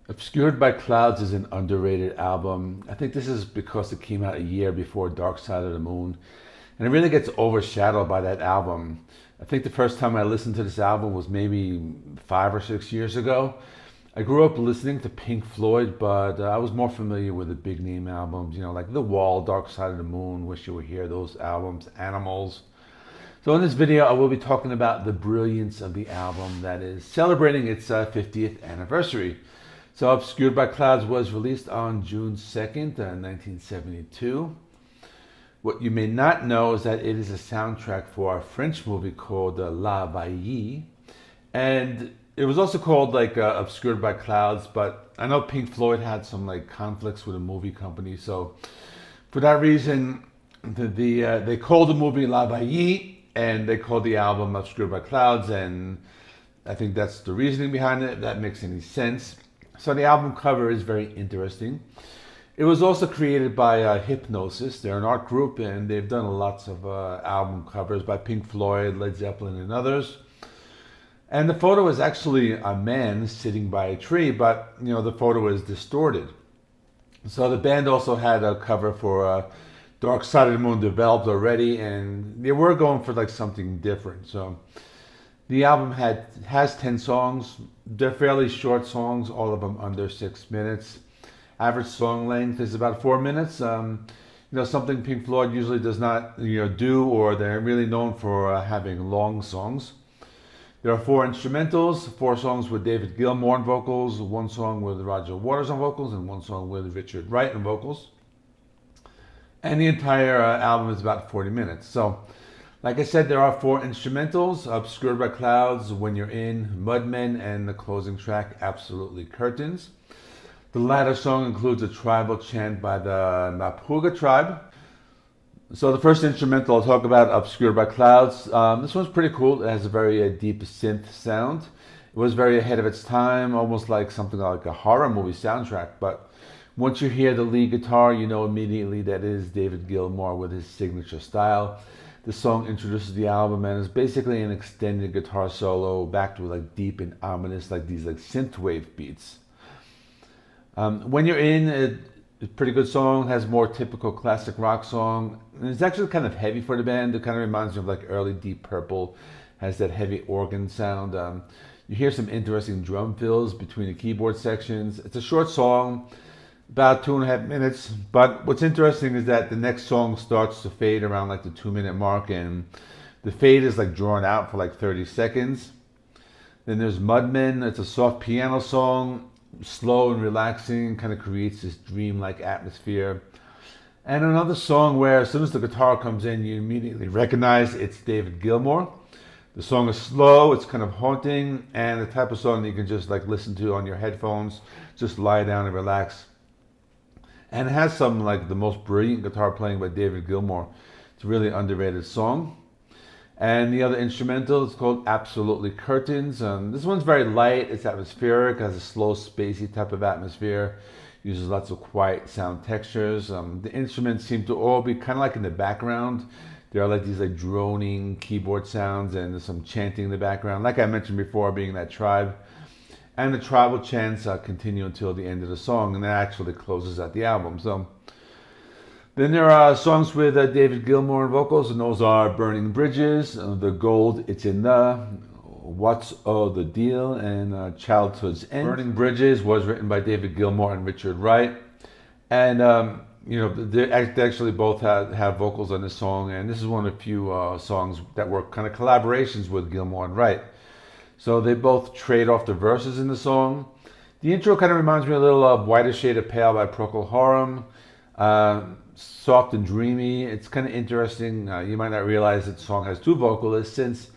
Obscured by Clouds is an underrated album. I think this is because it came out a year before Dark Side of the Moon. And it really gets overshadowed by that album. I think the first time I listened to this album was maybe 5 or 6 years ago. I grew up listening to Pink Floyd, but I was more familiar with the big name albums, like The Wall, Dark Side of the Moon, Wish You Were Here, those albums, Animals. So in this video, I will be talking about the brilliance of the album that is celebrating its 50th anniversary. So Obscured by Clouds was released on June 2nd, 1972. What you may not know is that it is a soundtrack for a French movie called La Vallee. And it was also called Obscured by Clouds, but I know Pink Floyd had some conflicts with a movie company. So for that reason, they called the movie La Vallee and they called the album Obscured by Clouds. And I think that's the reasoning behind it. If that makes any sense. So the album cover is very interesting. It was also created by Hypnosis. They're an art group and they've done lots of album covers by Pink Floyd, Led Zeppelin, and others. And the photo is actually a man sitting by a tree, but the photo is distorted. So the band also had a cover for Dark Side of the Moon developed already, and they were going for something different. So the album has 10 songs. They're fairly short songs, all of them under 6 minutes. Average song length is about 4 minutes. Something Pink Floyd usually does not do, or they're really known for having long songs. There are 4 instrumentals, 4 songs with David Gilmour on vocals, 1 song with Roger Waters on vocals, and 1 song with Richard Wright on vocals. And the entire album is about 40 minutes. So, like I said, there are 4 instrumentals: Obscured by Clouds, When You're In, Mudman, and the closing track, Absolutely Curtains. The latter song includes a tribal chant by the Mapuga tribe. So the first instrumental I'll talk about, Obscured by Clouds. This one's pretty cool. It has a very deep synth sound. It was very ahead of its time, almost like something like a horror movie soundtrack. But once you hear the lead guitar, you know immediately that it is David Gilmour with his signature style. The song introduces the album and is basically an extended guitar solo backed with deep and ominous these synthwave beats. When You're In, it's a pretty good song. It has more typical classic rock song. And it's actually kind of heavy for the band. It kind of reminds me of early Deep Purple. Has that heavy organ sound. You hear some interesting drum fills between the keyboard sections. It's a short song, about 2.5 minutes. But what's interesting is that the next song starts to fade around the 2-minute mark, and the fade is drawn out for 30 seconds. Then there's Mudman. It's a soft piano song, slow and relaxing, kind of creates this dreamlike atmosphere. And another song where as soon as the guitar comes in, you immediately recognize it's David Gilmour. The song is slow, it's kind of haunting, and the type of song that you can just listen to on your headphones, just lie down and relax. And it has some the most brilliant guitar playing by David Gilmour. It's a really underrated song. And the other instrumental is called Absolutely Curtains. This one's very light, it's atmospheric, has a slow, spacey type of atmosphere, uses lots of quiet sound textures. The instruments seem to all be kind of in the background. There are these droning keyboard sounds, and there's some chanting in the background, like I mentioned before, being that tribe. And the tribal chants continue until the end of the song, and that actually closes out the album. So then there are songs with David Gilmour on vocals, and those are Burning Bridges, The Gold, It's in the, What's All the Deal, and Childhood's End. Burning Bridges was written by David Gilmour and Richard Wright. And, they actually both have vocals on this song, and this is one of the few songs that were kind of collaborations with Gilmour and Wright. So they both trade off the verses in the song. The intro kind of reminds me a little of Whiter Shade of Pale by Procol Harum. Soft and dreamy. It's kind of interesting. You might not realize that the song has 2 vocalists since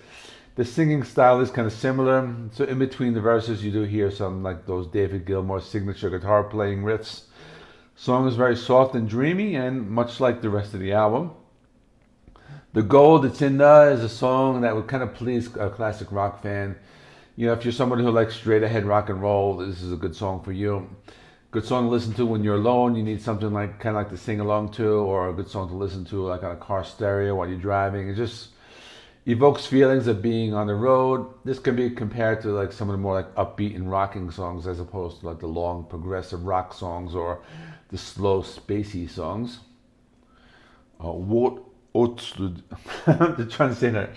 the singing style is kind of similar. So in between the verses, you do hear some those David Gilmour signature guitar playing riffs. Song is very soft and dreamy, and much like the rest of the album. The Gold, It's in the is a song that would kind of please a classic rock fan. If you're somebody who likes straight ahead rock and roll, this is a good song for you. Good song to listen to when you're alone. You need something kind of to sing along to, or a good song to listen to on a car stereo while you're driving. Evokes feelings of being on the road. This can be compared to like some of the more like upbeat and rocking songs as opposed to like the long progressive rock songs or the slow spacey songs. What I'm trying to say that.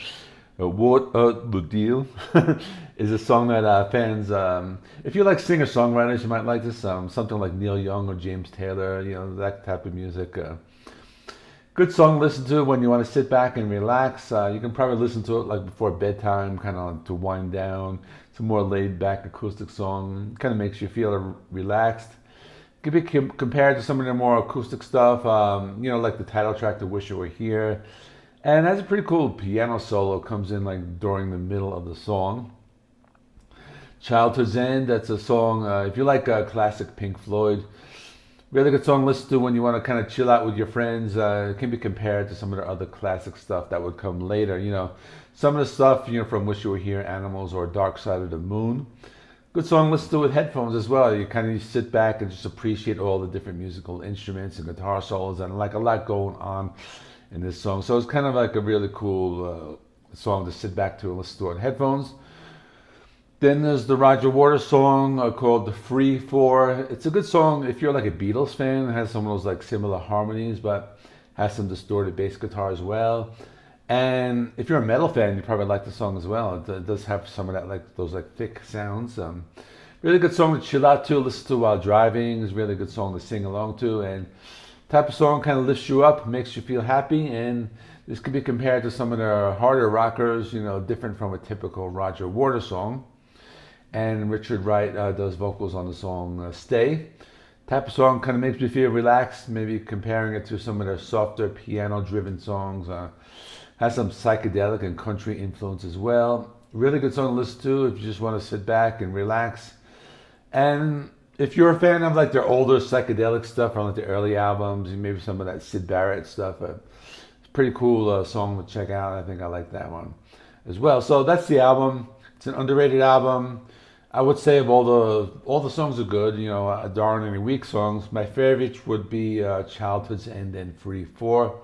What the deal is a song that fans, if you like singer songwriters, you might like this. Something like Neil Young or James Taylor, that type of music. Good song to listen to when you want to sit back and relax. You can probably listen to it like before bedtime, kind of to wind down. It's a more laid back acoustic song. Kind of makes you feel relaxed. It can be compared to some of the more acoustic stuff, like the title track to Wish You Were Here. And has a pretty cool piano solo, comes in like during the middle of the song. Childhood's End, that's a song, if you like classic Pink Floyd, really good song to listen to when you want to kind of chill out with your friends. It can be compared to some of the other classic stuff that would come later. Some of the stuff, from Wish You Were Here, Animals, or Dark Side of the Moon. Good song to listen to with headphones as well. You kind of sit back and just appreciate all the different musical instruments and guitar solos and like a lot going on in this song. So it's kind of like a really cool song to sit back to and listen to on headphones. Then there's the Roger Waters song called The Free For. It's a good song if you're like a Beatles fan. It has some of those like similar harmonies, but has some distorted bass guitar as well. And if you're a metal fan, you probably like the song as well. It does have some of that, like those like thick sounds. Really good song to chill out to, listen to while driving. It's a really good song to sing along to, and type of song kind of lifts you up, makes you feel happy. And this could be compared to some of the harder rockers, different from a typical Roger Waters song. And Richard Wright does vocals on the song Stay. Type of song kind of makes me feel relaxed, maybe comparing it to some of their softer piano-driven songs. Has some psychedelic and country influence as well. Really good song to listen to if you just want to sit back and relax. And if you're a fan of like their older psychedelic stuff from like the early albums, and maybe some of that Syd Barrett stuff, it's a pretty cool song to check out. I think I like that one as well. So that's the album. It's an underrated album. I would say of all the songs are good. There aren't any weak songs. My favorites would be Childhood's End and Free For.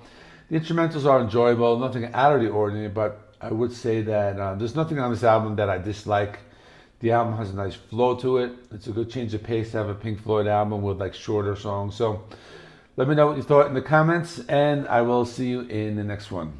The instrumentals are enjoyable, nothing out of the ordinary, but I would say that there's nothing on this album that I dislike. The album has a nice flow to it. It's a good change of pace to have a Pink Floyd album with like shorter songs. So let me know what you thought in the comments, and I will see you in the next one.